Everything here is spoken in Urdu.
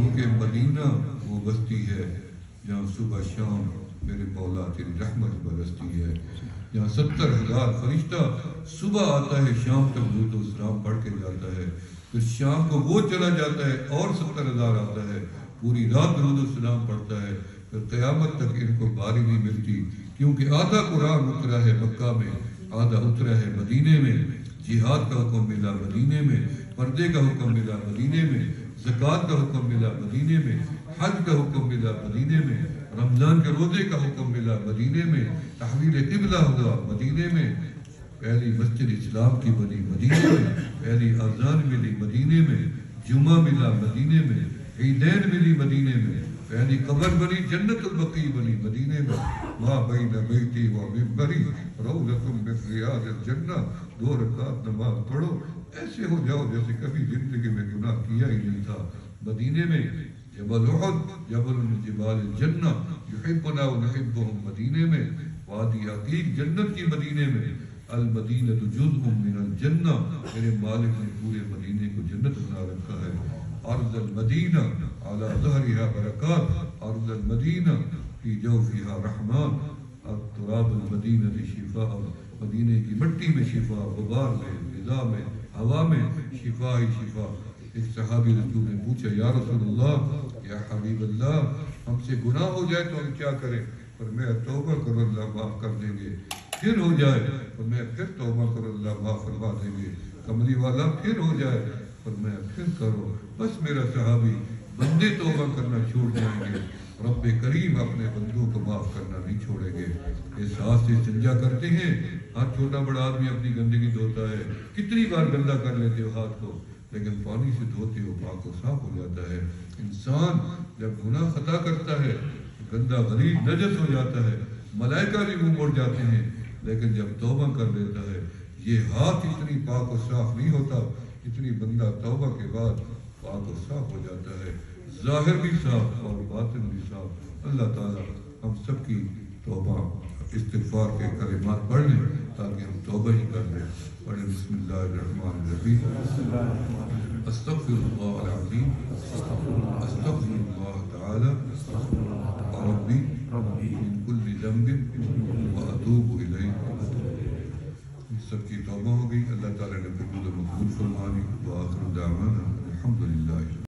کیونکہ مدینہ وہ بستی ہے جہاں صبح شام میرے مولا تیری رحمت برستی ہے، جہاں 70,000 فرشتہ صبح آتا ہے، شام تک درود و سلام پڑھ کے جاتا ہے، پھر شام کو وہ چلا جاتا ہے اور 70,000 آتا ہے، پوری رات درود و سلام پڑھتا ہے، پھر قیامت تک ان کو باری نہیں ملتی، کیونکہ آدھا قرآن اترا ہے مکہ میں، آدھا اترا ہے مدینے میں، جہاد کا حکم ملا مدینے میں، پردے کا حکم ملا مدینے میں، زکوٰۃ کا حکم ملا مدینے میں، حج کا حکم ملا مدینے میں، رمضان کے روزے کا حکم ملا مدینے میں، تحویل قبلہ ہوا مدینے میں، پہلی مسجد اسلام کی بنی مدینے میں، پہلی اذان ملی مدینے میں، جمعہ ملا مدینے میں، عیدین ملی مدینے میں، پہلی قبر بنی جنت البقیع بنی مدینے میں، ما بین بیتی و منبری روضۃ من ریاض الجنہ، 2 رکعت نماز پڑھو ایسے ہو جاؤ جیسے کبھی زندگی میں گناہ کیا ہی نہیں تھا۔ مدینے میں جبل احد جبل من جبال الجنہ یحبنا و نحبهم مدینے میں، وادی عقیق جنت کی مدینے میں، المدینہ جزء من الجنہ، میرے مالک نے پورے مدینے کو جنت بنا رکھا ہے۔ ارض المدینہ علی ظہرها برکات، ارض المدینہ فی جوفها رحمان، تراب المدینہ شفاء، مدینے کی مٹی میں شفا، غبار میں، غذا میں، ہوا میں شفا ہی شفا۔ ایک صحابی رسول نے پوچھا یا رسول اللہ یا حبیب اللہ، ہم سے گناہ ہو جائے تو ہم کیا کریں؟ فرمایا توبہ کرو اللہ معاف کر دیں گے، پھر ہو جائے فرمایا پھر توبہ کرو اللہ معاف فرما دیں گے، کملی والا پھر ہو جائے فرمایا پھر کرو۔ بس میرا صحابی، بندے توبہ کرنا چھوڑ جائیں گے، رب کریم اپنے بندوں کو معاف کرنا نہیں چھوڑیں گے۔ احساس سے استنجا کرتے ہیں، ہر چھوٹا بڑا آدمی اپنی گندگی دھوتا ہے، کتنی بار گندا کر لیتے ہو ہاتھ کو، لیکن پانی سے دھوتے ہو پاک و صاف ہو جاتا ہے۔ انسان جب گناہ خطا کرتا ہے گندا غلیظ نجس ہو جاتا ہے، ملائکہ بھی منہ موڑ جاتے ہیں، لیکن جب توبہ کر لیتا ہے یہ ہاتھ اتنی پاک و صاف نہیں ہوتا اتنی بندہ توبہ کے بعد پاک و صاف ہو جاتا ہے، ظاہر بھی صاف اور باطن بھی صاف۔ اللہ تعالی ہم سب کی توبہ استغفار کے کلمات پڑھ لیں تاکہ ہم توبہ ہی کر لیں۔ پڑھیں بسم اللہ الرحمن الرحیم، استغفر اللہ العظیم، استغفر اللہ تعالی ربی من کل ذنب واتوب الیہ۔ سب کی توبہ ہو گئی، اللہ تعالی نے قبول و مقبول فرمانی، وآخر دعوانا الحمدللہ۔